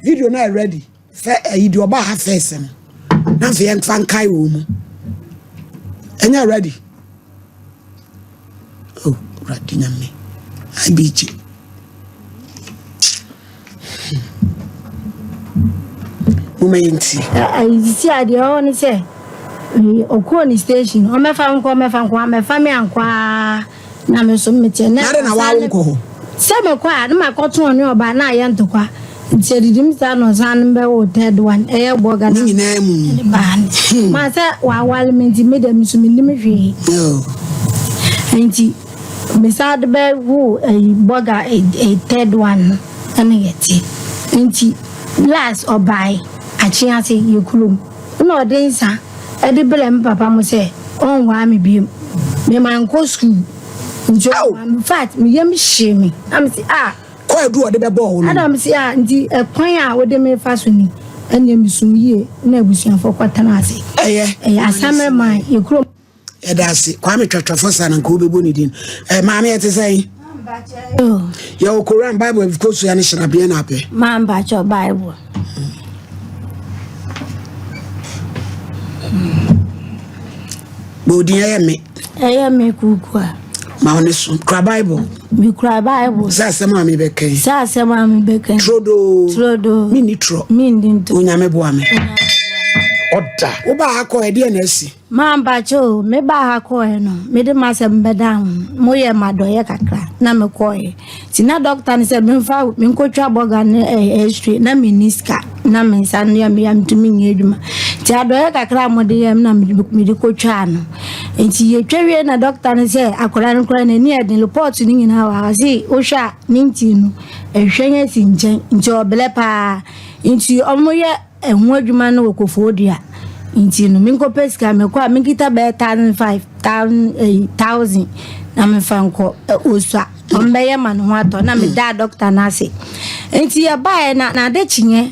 video na ready fe yi di oba ha face no na fe en fan kai wo mu enya ready oh ready na me I be chi momenti I see ade on say okoni station o me fa nko me fa me ankwa na me so mete na na wa nko se me kwa na makoto oni oba na ye ntokwa nti didim sa no san be wo third one e boga na nyina mu ban ma se wa wal menti me dem so me nim hwe nti me sa de be wo e boga e third one ana yeti nti last obai achi ase yekulum no densa e de bele papa mo se on wa me biem me man ko school njo in fact me yam shame am say ko edu ode be bo no adam say nti ekwan a wo de me fa so ni ene misum yie na abusuafo kwatana ase asamre man yekulum e da ase kwa me twatwafo sa na ko bebo ni din ma me ete say yo Quran Bible of course ya ni shirabia na ape ma mba cho Bible bodi ya me kukua ma oneso kra Bible mi kra Bible sa sema mi beken trodo mini tro onyame boa me oda wo ba akọ e de na asi ma mba cho me ba ha ko e no me de ma se mbeda mo ye madoye kakra na me ko e ti na doctor ni se me fa me nkotwa boga na street na miniska na me san ya me am tumi nyeduma ti adoye kakra mo de yam na me de kotwa no enti ye twawie na doctor ni se akola no kora na ni e den report ni nyina wa si o hwa ni nti no ehwenya si nchen nti obele pa enti omo ye ehun adwuma no wokofodua inti no minko pesika me kwa minkita be 5,000 na me fanko osua ombe ye man ho ato na me da doctor na se inti ya bae na de chinye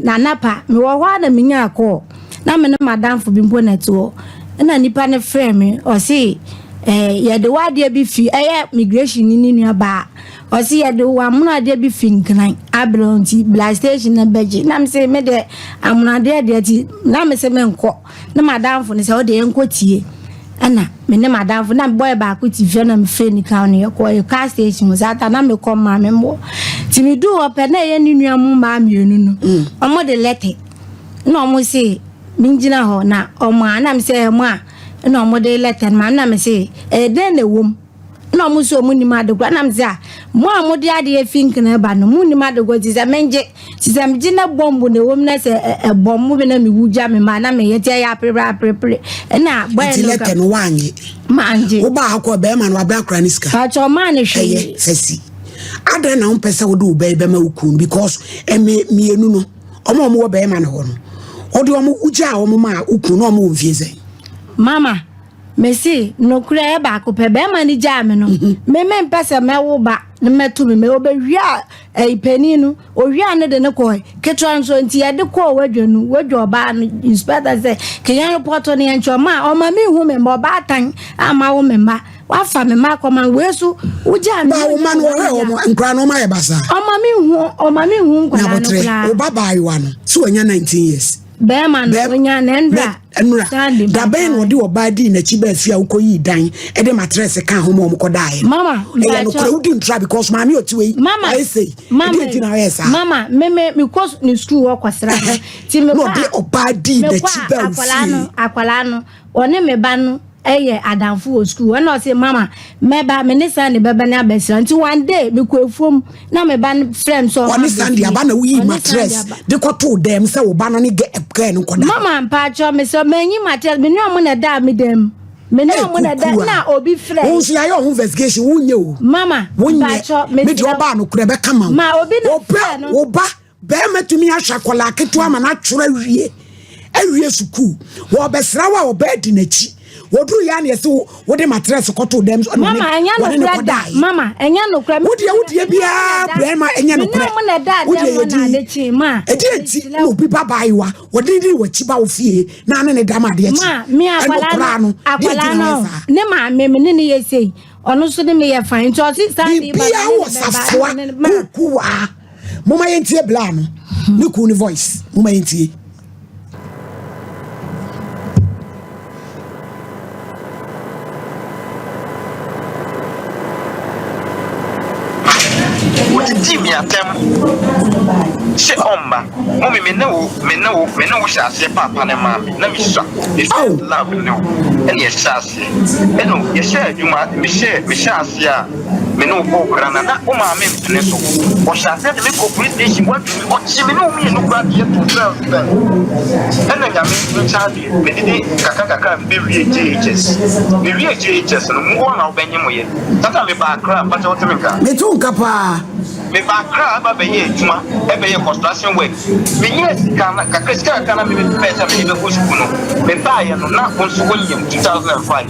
na napa me wo hwa na minya akọ na me na madam fo bimpo na to na nipa ne frame o se ye de wade bi fi migration ni nua ba o si ya de wa munade bi finkran abronti blast station na beji na me se me de amunade de ti na me se me nko na madam fo ne se o de enko tie ana me ne madam fo na boy ba ko ti fe na me fe ni kan ne ko e car station zata na me ko ma me mo ti me du o pe na ye ni nua mu ma mienu no o mo de lete na o mo se minjina ho na o ma na me se mo a na o mo de lete na me se den na wom na mo so muni ma de gwa na mza mo amode ade afink na ba no muni ma de gwa ti se menje ti se mji na bombu na wom na se bombu be na mi wuja me ma na me yete ya prepare na boy no ka ti no wanye ma anje wo ba akọ be ma no abra kraniska ka cho ma ne hwe sesi adre na umpesa wo do be ma ukun because mienu no omo wo be ma no ho no odi omo uja omo ma ukun no omo mfieze mama Messi no kura ba ko pe be mani jam no me mpese me wo ba ne metu me obewia peni no owia ne de ne ko ketwa nso nti ye de ko wadwanu wadwo ba no inspector say kenyan report ne encho ma o ma mi hu me mo ba tan ama wo me ma wa fa me ma ko man wesu uja me ba wo man wo he o nkra no ma ye basa o ma mi hu nkra no kla o baba yiwa no so anya 19 years Beman onya nendra da ben wodi obadi na chi ba fia ukoyi dan e de mattress kan ho mo ko dai mama e no kra udi ntra because mama otiwe I say mama me course ni school wo kwasra ti me no de obadi na chi ba akwala no one me ba no eye adamfo school na o say mama me ba me ne san ne beba na abesra nti one day me ko efuom na me ba friend so on Sunday aba na wi mattress de ko to dem say wo ba no ne get no ko da mama mpa cho me so menyi mattress me no mo na da me dem me no mo na da na obi friend wo so ayo investigation wo nye o mama mpa cho me de oba no kure be kama ma obi no friend wo ba be matumi ahwakola keto ama na twora wie suku wo besra wa obedi na chi wodru ya na yesi wo de mattress koto dem mama enya no kura mama enya no kura wodi bia brema enya no kura mo na da dem na de chi ma eti no bi baba iwa wodi di wachi ba wo fie na ne dama de chi ma mi akwala no ne ma me ne yesi ono so de me ye fine to 6 Sunday bia wo safwa kuwa Mama yentie bla no. Ne ku ni voice. Mama yentie. Jimmy atem she omba mummy me no shase papa na mama na me sha love no and yes shase eno ye share adwuma me shase a me no go grana na o ma me mpene so o shase de me go police station what o chi me no me no gba de to self eno nya me charge me di kaka be JHS no mo na obenye moye tata me ba kra pa to me ka Me tun kapa me ba kra ba be ye juma e be ye construction work me yes kana kana me pesa me be ko school no me ba ye no na ko so wonyem 2005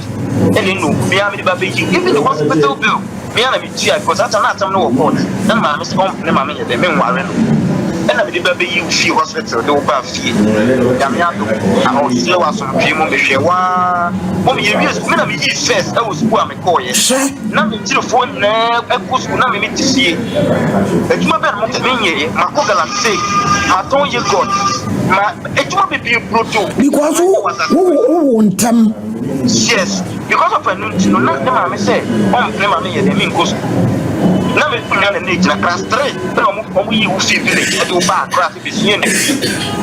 ele no me am ba be yi even the hospital bill me ana me tia because that na atam no report na ma me say ne ma me ye de me nware no ena me ba be yi fi hospital de wo ba fi ya me ado a o se wa so pie mo me hwe wa mo me ye me na me yi first e wo school am ko ye na me telephone na e ko school na me tisie ejuma be mo me nye ma ko galaxy ma ton ye god ma ejuma be bi proto because whontem yes because of a no na me say on play ma me ye de me ko school na me put na ne na class 3 na mo yi wo fi village e do ba class be sie ne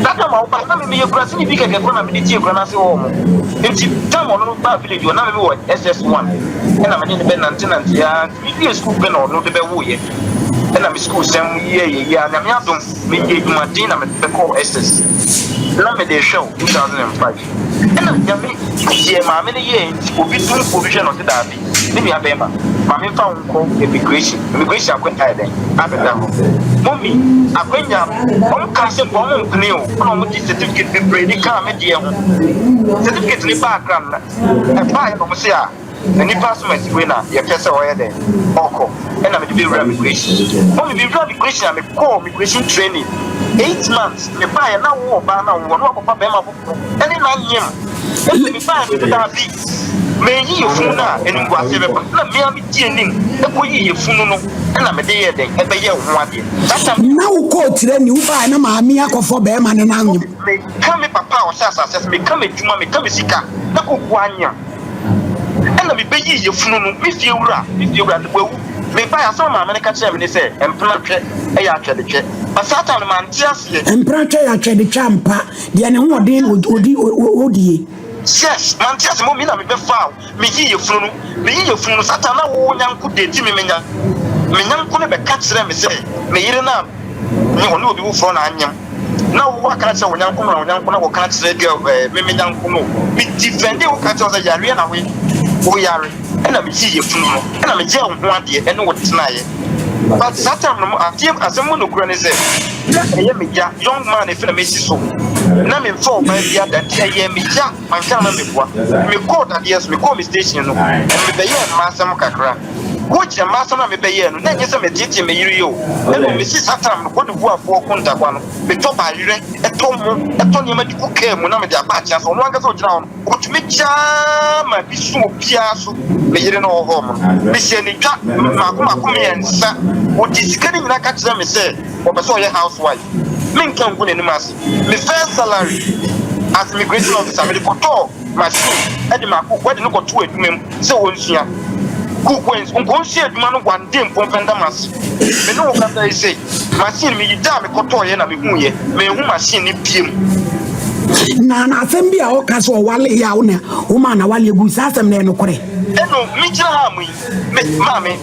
tata ma ba na me ye class ni bi ke ko na me tie ko na se wo mo enti tam no ba village na me wo SS1 e na me ne be nanti ya mi school be no de be wo ye e na me school sem ye na me adom me ye djuma din na me be call SS na me de show 2005 e na me ye ma me ne ye obi tun provision of da bi ni mi abema ma me fa unko immigration akwenta den abeda ho mommy akwenya on ka se bo mo mpne o na mo di certificate be brady ka me de ho certificate ni background na e ba ye no mo se a ni pass my way na ye pese o ye den oko e na me de be immigration mommy be immigration me call immigration training 8 months me ba ye na wo ba na wo no papa be ma popo eni na nyem e me ba ye da bi me yi yefunu na enungu ase be na me am tie nim e ko yi yefunu no na me de ye den e be ye ho ade na wo ko tire ni wo ba na maami akofo be ma ne na anyum me come papa o sasa me come djuma me come sika na ko anya e na me be yi yefunu no me fie wura de gbawu me ba ya so ma me ka kire me ne se empna twe e ya twede twe basata no man tie ase empna twe ya twede champa de ne ho odin odie yes man tie ase mo mi na me be fa me yi yefunu sata na wo nyanku de ti me nyanku ne be ka kire me se me yire na ni ho no obi wo fro na anyam na wo aka kire wo nyanku na wo ka kire de me nyanku no me defend wo ka kire wo yare na wo yare ena me yi yefunu no ena me je ho ade ene wo tenaye but that time no atiem asem no kura ne se na eye me ja young man e fina me si so na me for ba bia da eye me ja man ka na me boa me call that yes me call me station no me be ye ma asem kakra wo je ma asem na me be ye no na nye se me tete me yiri yo e no me si satam no ko de bua fo ko ntakwa no me to ba yire e to nye ma di ku ke mu na me de aba cha so no anga so jina no o tumi ja ma bi so bia so me yire no ho mo me se ni twa ma ko me ensa o di sikani na ka tira me say o be so ye housewife me nkan ku ne ni mas me first salary as immigration officer me ko to machine e di ma ko we di no ko to adumem se won sua ku kwens nko nsia aduma no gwande mpomfenda mas me no ka dai say machine me yida me ko to ye na me hu ye me hu machine ni piem na asem bia o ka so wale ya wo na wo ma na wale gu sa asem na no kore eno mi jira ha mu me mame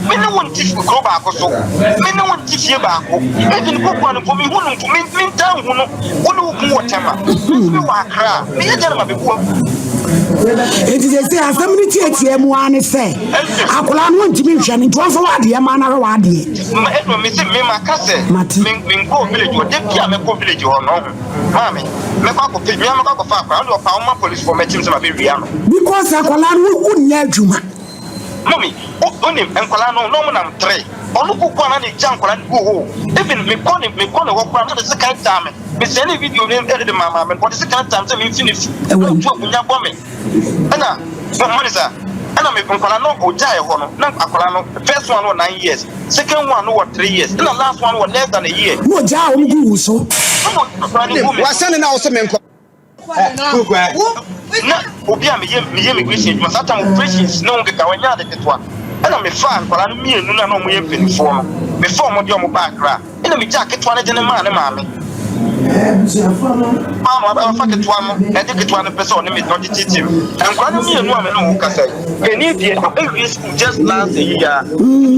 me no won ti ko ba ko so me no won ti fie ba ko e din ko kwa no ko mi hunu ko mi tan hunu wo no ku wotema mi wa kra me ye jara ma be ko enti se asem ni tietie mu ane se akola no ntimi hwe ni to so wade ma na wade eno me se me makase me ko village o de pia me ko village ho no mame me kwa ko pe me ma kwa fa kwa ndo pa o ma police for me chim se ma be ria no because akola no unya adwuma mami oni enkola no mo nam 3 onu kuku na ne jankola ni go even me ko ne wo kwa na the second time me send a video name de mama me for the second time say me finish e wo kunya bo me ana so monisa na me nkwala no oja e ho no na akwala no first one was 9 years second one was 3 years and the last one was less than a year no ja o mgu so wa sane na wo se me nko na obi a me immigration ma satan operations no nke ka wanya de tetwa na me fa nkwala no mienu na no mo ye penifo no me fa mo de o mo backra na me ja ketwa na jene ma ne maame mama ba fa ketwa mo e de ketwa no person ne me no titi and kwa no mienu a me no ka sai eni die every school just last a year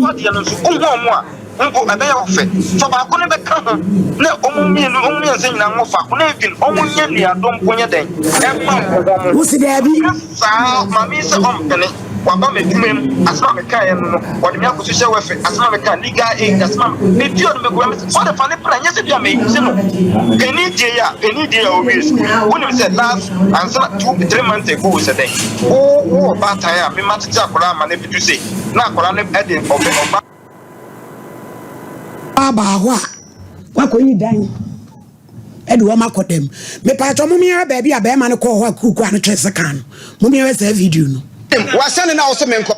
what you know so mo a ngo abaya ofe so ba ko ne be ka ho na omu se nyina ngo fa ko na even omu nya lia dom ponye den e ma ngo wo si da bi sa mami se tene wa ba me tumem asma me ka ye no wa de me akoso hye wefe asma me ka legal aid asma me dio no me go me so the funny plan yes bia me se no eni die ya always when we said last answer 2-3 months ago said that oh ba time me ma tete akora ma na bidu say na akora ne e de oba aba ho a wakoyi dan edu o makodem me pa to mumia ba bia ba ma ne ko ho akuku an twese kan mumia we say video no wa sane na wo se me nko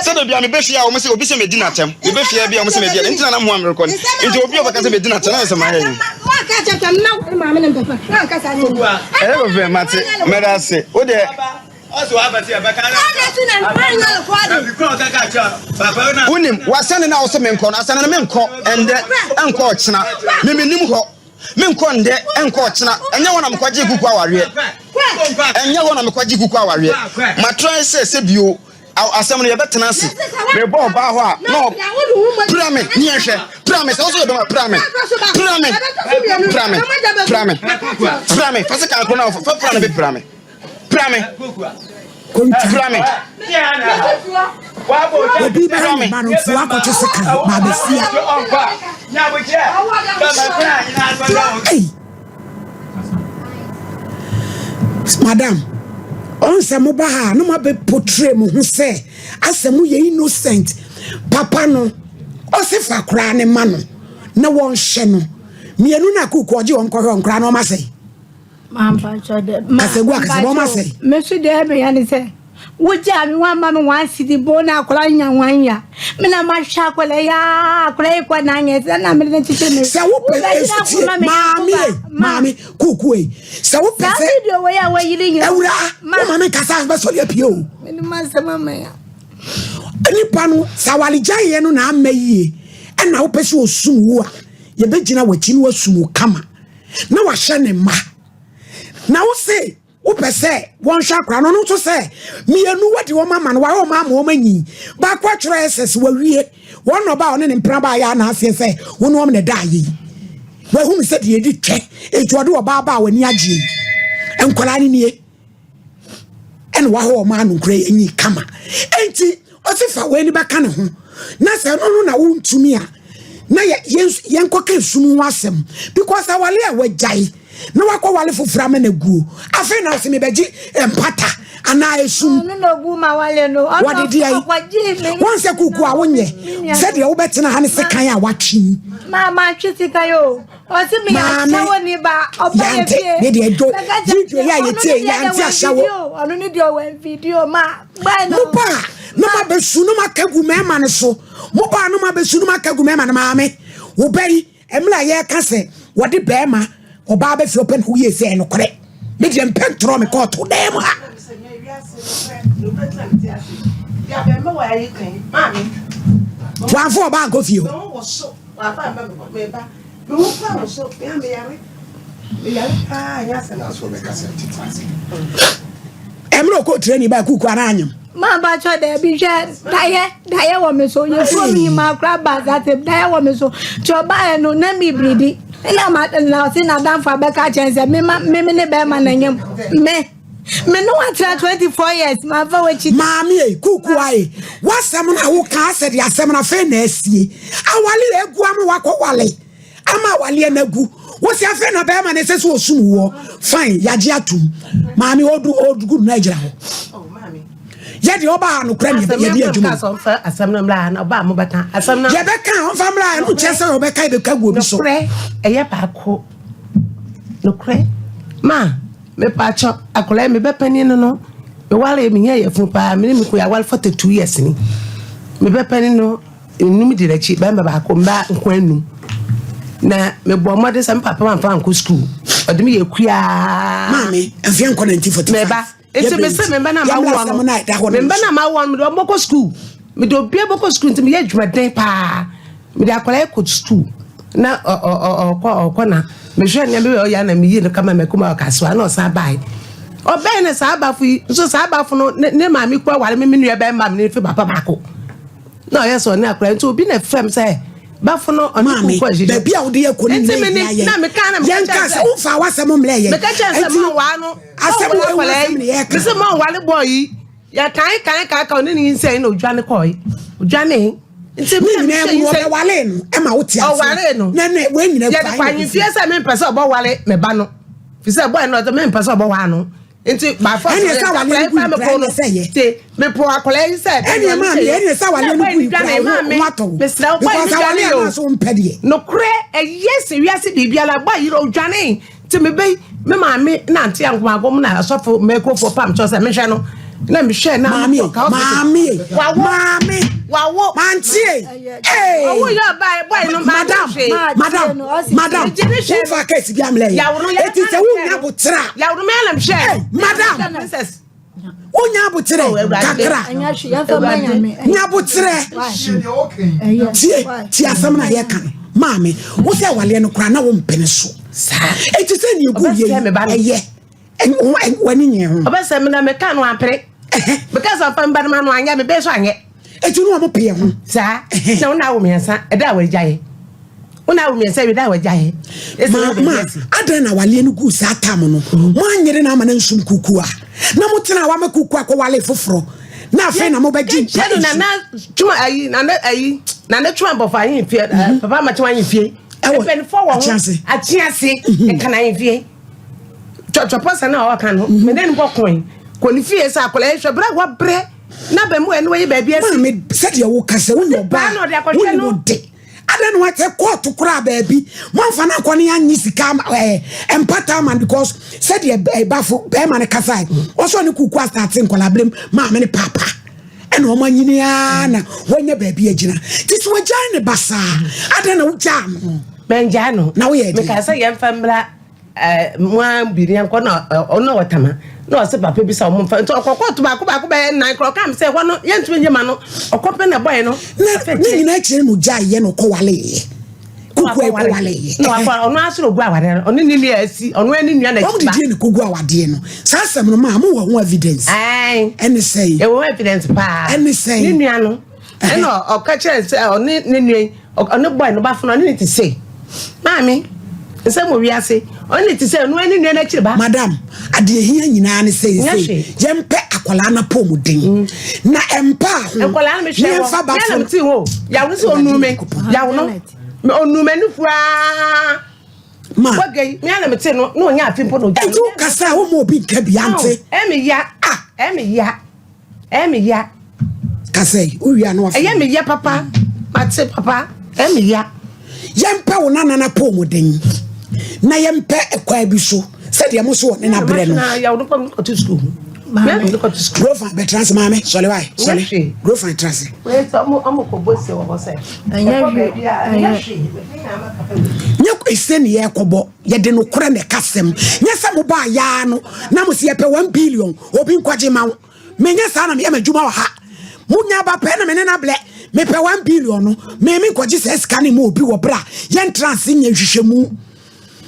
se do bia me be fia wo me se obi se me di na tem me be fia bia wo me se me di ntina na mo am rekon nti obi o baka se me di na tem na se ma he wa ka chatam na ma me ne papa wa ka sa ni go ve mate me da se o de also abati abaka na unim wasane na wo se me nko na asane na me nko ende enko ochina me menim ho me nko nde enko ochina enye wona me kwaje kuku aware enye wona me kwaje kuku aware ma try se bio asem no ye betena ase me bo ba ho a no prame ni ehwe prame so so be ma prame fase ka ko na fa prame be prame obi ba me manu fu akoto se kan ma be sia madam on se mo ba ha no ma be portray mo hu se asemu ye innocent papa no o se fa kra ne ma no na won hye no mienu na kuku oje won kohwe nkra no ma sei mamba chode ma say me su de me yani se wuja mi wa mama wan sidi bona akola nya wan ya me na ma hwa akola ya akola ikwa na nya na me ne tete me se wo pe mami kuku e se wo pe se video we ya we yiri nya ewura mama kasa be so le pie o me ni ma se mama ya ani panu sawali jaye no na amayi e na wo pe se osum wo a ye be gina wachi no asum kama na wa hye ne ma na wo se wo pese won hwa kra no no to se mienu wadi wo mama no wa wo mama wo manyi ba kwa kire ss wa wie won no ba one ne mpra ba ya na ase se wo no ne da yi wa hu mi se de edi twe etuode wo ba ba wani agye enkola ni nie en wa ho ma no kra enyi kama enti o se fa we ni ba ka ne ho na se no na wo ntumi a na yen koka sunu wasem because awale a wajai na wakọ wale fofura me na guo afi na se me beji empata ana esum no gu ma wale no what did I won se kuku a wonye se de wo betena ha ne se kan a watwi mama twitika yo o se me ya chawo ni ba oba ye fie de edo video ya yetie ya anti ahyawo onu ni de o video ma gba no mupa no ma besu no ma kagu mema ne so mupa no ma besu no ma kagu mema ne maame wo bari emla ye ka se wo de bema oba be fi open hu ye se no kore me de mpentro me ko to dem ha ya be me wa yi kan mami wa fo oba go fi o wo so wa ba me ba me wo pa so ya me yare ya se na so be ka se titase emro ko training ba kuku ara anyam ma ba cho de bi hwe daye wo me so ye fo mi ma kra ba that daye wo me so cho ba no na mi bridi ina ma na si na dan fa be ka chense me ne be ma na nyam me no atra 24 years ma fa we chi mami e kuku ai wasem na wo ka se de asem na fe na asie awale egu am wakọ wale ama wale na gu wo si afe na be ma na se so osum wo fine yaje atum mami odu good na gira ho ye de oba no kra me ye de adwuma so fa asam na mla na oba mo beta asam na ye be kan on fa mla no chese oba kai be ka go bi so kre eye ba ko no kre ma me pa cho akola me be pani no wale me ye fu pa me me ko ya wale 42 years ni me be pani no enum di rechi ba ba ko mba nkwanu na me bo mode sam papa man fa nko school odimi ye kua mami afia nko 1945 me ba enti me se me ba na ma wo me ba na ma wo me do boko school me do bia boko school enti me ye dwuma den pa me da akwala ko school na o na me hwe nya me o ya na me yi no kama me kuma ka so na o sa bai o be ne sa abafu so sa abafu no ne ma mi kwa wale me nua be ma me fi papa bako na yes o na akwala enti obi na fem say bafo no oni ko ajije be bia wo de yakoni na me ka na me yanka se wo fa wasem mle ye me ka chan se mo wa no asem wo wasem ne ye ka se mo wale boy ya kan ka oni ni nse na odwane ko yi odwane nti me na mo be wale no e ma wo ti ase na na we nyina kwa ya kwa yin fie se me pese obo wale me ba no fi se boy no me pese obo wa no nti ba fa eni sa wale ku me no se ye ti me po akola yi se eni ma me eni sa wale ku wato me sra ko ni wale na so mpedie no kure yes wiase bibia la ba yiro odwane ti me be me ma me na anti ankoma agom na asofo me ko fo pam cho se me hwe no na me hwe na mami wawo mantie eh owo yo boy no madam who fa case bi amle eti se wu nya botra ya wo me alam hwe madam princess nya botre kakra nya botre ti asam na ye kan mami wo se wale no kra na wo mpene so eti se ni egu ye eye wani nye ho obese me na me kan no apre because of pamba no anya me be so anye eti no mo pe ho sa na una wo miensa e da wa jaye una wo miensa we da wa jaye ma adan na wale no gu sa tam no mo anyere na ama na nsum kukua na mo tena wa makukua ko wale foforo na afi na mo ba gi na tuma ayi na tuma bo fa yin fie papa ma tuma yin fie e pen fo wo achiase e kana yin fie chochoposa na o kan no me den bo coin ko ni fie sa akola e hwe bra wa bre na ba mu ene we ba bia si me said ye wo kase wo no ba no de adan wa te court kura ba bi mo fa na ko ne anyi sika empata man because said ye ba fo be man kasa o so ne kuku start nkola blem ma me ne papa ene o manyini ya na wonya ba bi agina ti so wajan ne basa adan na wo jam benjano na wo ye me ka say ye famra mwa biri anko na ono watama no se papa bi sa mo fa to okoko to ba ko be nan kro kam se ho no ye ntumi nyema no okope na boy no na nyina kire mu ja ye no ko wale ye kuku e ko wale ye no akwa ono asoro gu awade ono ni ni asi ono ani nua na kiba o di ni ko gu awade no sa asem no ma mo ho evidence ai any say e wo evidence pa any say ni nua no e no oka kire se ono ni nua ono boy no ba fo no ni ti say mami se mo wi ase oni ti say no ani nua na kire ba madam ade hia nyina ne say yempe akola na pomuden na empa akola na me hwe wo ya na ti wo ya wo se onume ya wo no onume nu fua ma wagay me na me ti no no nya afimpo no ja eju kasa wo mo obi nka biante emi ya kasa o wi ana wa emi ya papa mate papa emi ya yempe wo nana na pomuden na yempe ekwa bi so said ye mo so ne na bre no ya wo no ko to school mami ko to school go for betrans mami sorry why sorry go for trans wait am ko bosse wo say nye ko isen ye kobo ye de no kora ne kasem nye se mo ba ya no na mo se ye pe 1 billion obi nkwaje ma me nye sa na me madwuma wa ha munya ba pe na me ne na ble me pe 1 billion no me nkwaje se scan mo obi wo bra ye trans nye hwehwemu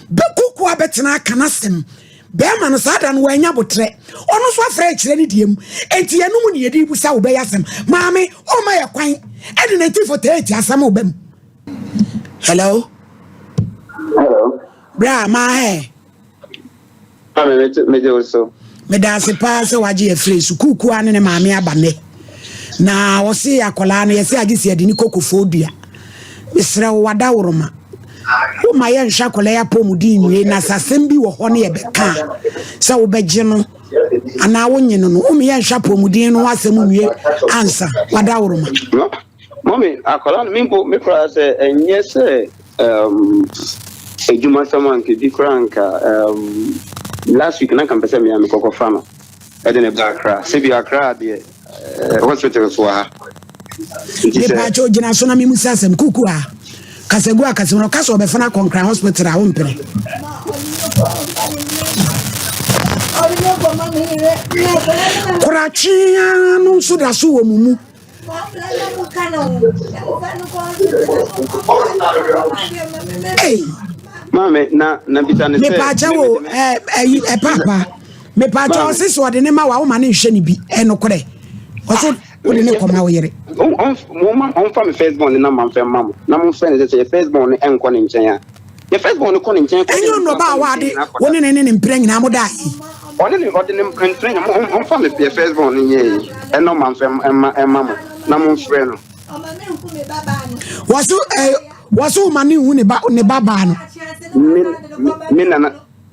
be kuku abetena kanasem be ma no sada no wanya botre ono so afra kire ne diem enti enum ne yedi busa wo be yasem maame o ma ye kwan edi 1948 asam wo bem hello bra ma he me also me da se pa se waje e free su kuku ane ne maame abane na wo se akola no ye se agi se edi ni kokofo dua misra wo wada woroma o ma ye nhwa kola ya pomudi nwe na sasem bi wo ho ne ye beka sa wo beje no ana wo nyino no o me ye nhwa pomudi no asem nwe ansa wada woroma mommy akola no me kra se enye se ejuma saman ke di kranka last week na kan pese me am kokofama ɛde ne ba Accra se bi Accra de hospital so ha me pa cho gina so na me musa asem kuku a kasegu akasem no kaso be fana Konkran hospital a wo mpere Kurachia no so da so wo mumu hey mame na bitane se me pa cha wo papa me pa cha osisi ode ne ma wa wo ma ne hwe ne bi enokore oso ode ne koma wo yere on fa me Facebook ne na man fa mam na mon fa ne se Facebook ne enko ne nchen ya ye Facebook ne ko ne nchen ko enyo no ba wa de wo ne ne mpre nyina mo dai on ne mpre on fa me Facebook ne ye eno man fa mam na mon frɛ no wasu ma ne hu ne baba no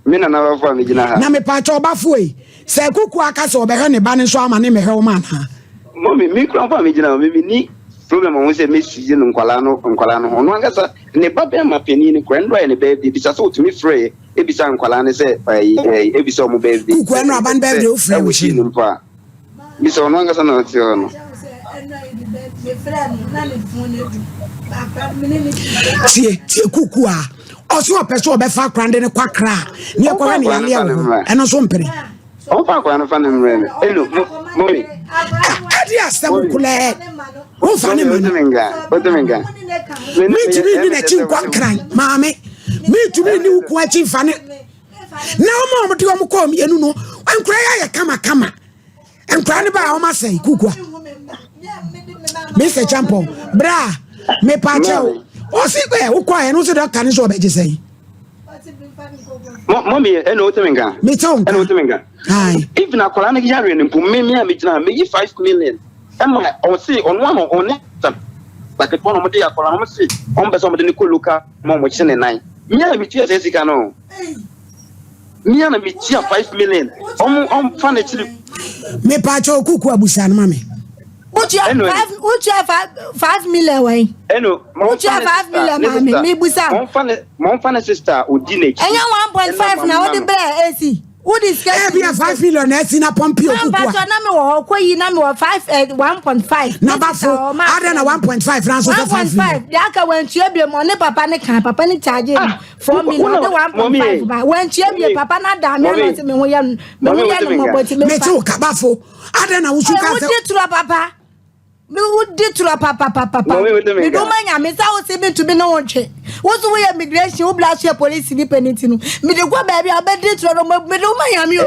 mina na ba fa me gina ha na me pa cha obafo e se kuku aka se obehwe ne ba ne so ama ne mehwe wo ma na mommy me kran fa me gina me ni problem on se me suje no nkwala no ono angasa ne ba be ma pani ni kwendo e ne be bisa so tumi frɛ e bisa nkwala ne se e bisa mo be kuku eno aban be de o frɛ wo shi no pa bisa ono angasa na ti ono tie kuku a oso opeso obefa krande ne kwakra ne ekwa ne yale awo eno so mpere o fa kwa no fa ne mre eno mommy adi asem kule o fa ne manu otemenga me tumi ni na chi kwakran maame me tumi ni ku achi fa ne na o mo de o mo ko mi enu no enkura ya kama enkura ne ba o ma sai kuku a Mr. Champion, bra, me pacho. O si pe, o kwa enu se doctor ni so be jisei. Mommy, eno otemenga. Me tonka. Eno otemenga. Hai. If na kola na gijare ne me gina me yi 5 million. Emma o si on ne ta. Like one mo de akola mo si, on be so mo de ni ko loka mo chine nine. Me na tia se sika no. Me na tia 5 million. On fa na chiri. Me pacho kuku abusa na mame. Uch 5 million way. Eno, Uch 5 million mama. Me busa. Mon fan sister Odine. Enya 1.5 na what the bear AC. Who is getting? Be a 5 million AC na pompi okuwa. But na me wo koyi na me wo 1.5. Na ba fo. Ada na 1.5 na so 1.5. They aka when tue bi mo ne papa ne kan papa ne charge 4 million de 1.5 ba. When tue bi papa na da me no se me ho ya no mo boti me. Me tu ka ba fo. Ada na wusu ka se. Wo di tura papa. Me would do to papa. Me do manya me sa o se me to be no onche. What do we immigration who blast your police independent no. Me de go baby abedi to no me do manya me o.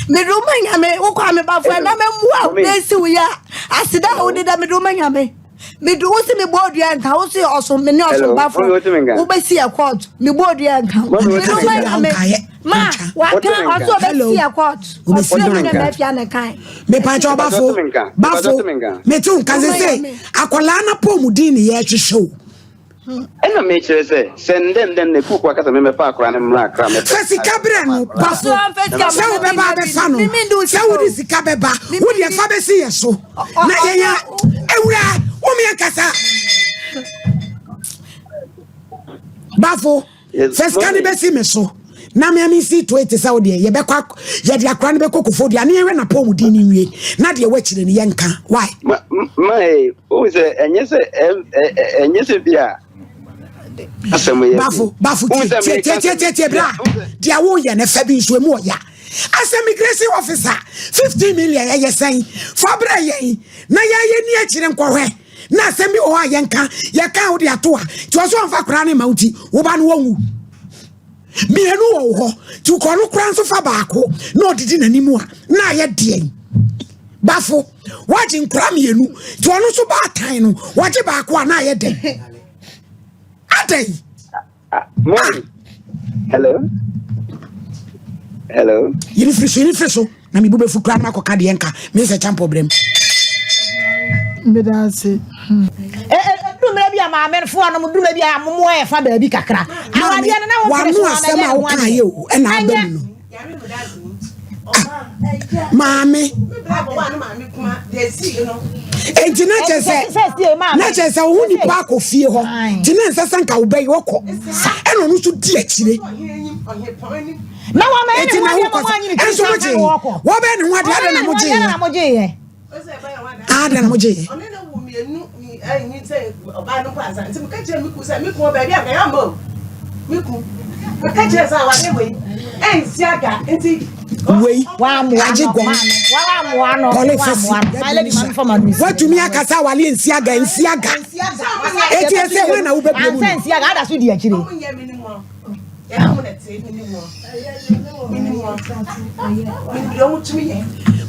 Me do manya me wo kwa me ba fo na me mu a si we ya. Asida wo de da me do manya me. Me do wo se me board ya nka wo se oso me ne oso ba fo. Wo be si a court me board ya nka. Me do manya me. Ma, wa kan also be see a court. Me pa cho bafo. Me tu kan se akola na pomudi ni ye hwehwe. Ena me chere se ndem ne kuku akasa me fa akora ne mra akra me. Se sika bre no bafo. Se wo be ba be fa no. Se wo di sika be ba, wo di fa be si ye so. Na ye ya ewura wo me akasa. Bafo. Se sika ni be si me so. Na me ami si to it say de ye be kwa ye de akra ne be kokofo de ane we na pomudi ni wie na de we kire ne ye nka why my o se enye se bia asem ye bafu tie bra de awo ye na fa bi nso mu oya as immigration officer 15 million ye sen for bra ye na ye ni akire nkwohwe na asem bi o ha ye nka ye ka wo de ato a ti o so mfa kra ne mauti wo ba no wonwu mienu wo ho ti ko no kran so fa baako na odidi nanimu a na ye de bafo waji nkra mienu ti ono so ba tan no waji baako a na ye de adai hello yiri friso na mi bube fu kran na koka de nka me se champ problem me da se dumre bia ma men fo no dumre bia mo e fa ba bi kakra awade na wo fresh wa asema wo kan ye o e na abem no mami ejina chese wo ni pa ko fie ho tina nsasa nka wo be yoko e no no so di akire na wa ma eti na wo kwa enso mo je wo be ne ho ade ade na mo je na mo je ye ade na mo je one na wo mienu ni ayin say oba no kwa san nti me ka che me ku say me ku ba bia ka ya mo me ku me ka che say wa ne we ensi aga nti wei wa mo aje gon wa mo ano my lady man for man watumi akasa wale ensi aga eti ese we na wo be bi mu ensi aga ada so di akire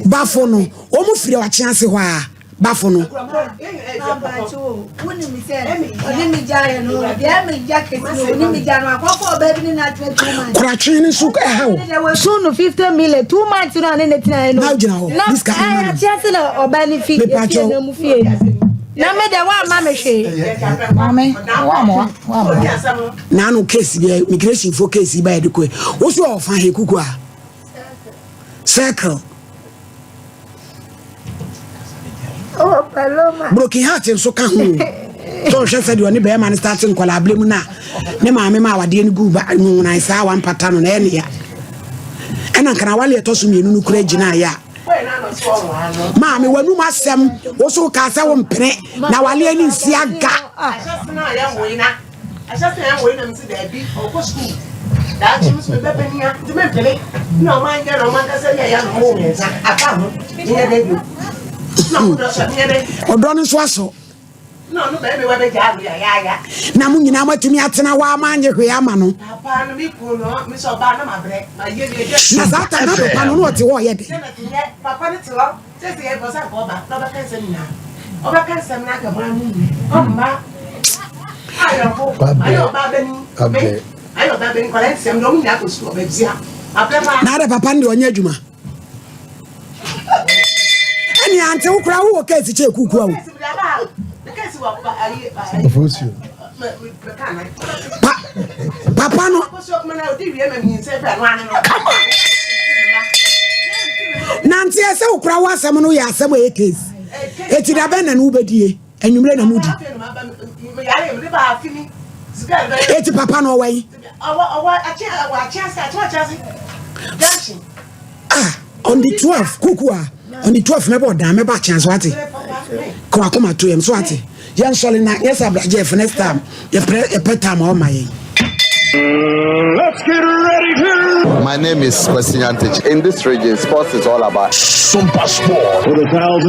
bafo no o mu firi wa chianse ho a bafo no kratwe ni su ka ha o so no 50 million 2 months no ne netina no now jina ho this ka na chianse na obani fi na mu fie na me de wa ma me hwe mame wa mo na no case be immigration for case ba ediko wo so ofa he kuku a circle oh paloma broken heart nso ka ho so hwe se de oni be man starting kwala mu na ne maame ma wade ni gu ba nu na isa wan pata no na ene ya ena kana wale etoso mienu nu kura gina ya maame wanu masem wo so ka sa wo mpene na wale ani nsi aga asasena ya woina msi da bi o school da chimis me bepenia ti me pele no man ga no man ka se ya no mo nza aka ho ni ya de no mo do so ni de odo no so aso no be me wa be ja ya na mu nyina matumi atena wa amanye hwe ama no papa no mi ku no mi so ba na mabre ma ye ye na zata na papa no no te wo ye de papa ni ti wo se se ye bo sa bo ba no ba kan se ni na o ba kan se na ga ba mu ni o ma ayo ba be ni ayo ba be ni kwala se no mi na ko su o be bia na da papa ndi onye adwuma ani ante ukura wo case che kuku awo papa no nanti ese ukura wo asem no ya asem e case eti da be na no bedie anwumre na mudi eti papa no wai on the 12 kukua on the 12 mebo da meba chance wati ko akoma to yem so wati yen sole na yes abraje for next time ye pet time o maye. Let's get ready to. My name is Kwesi Antich. In this region, sports is all about Super Sport. For the 1,000.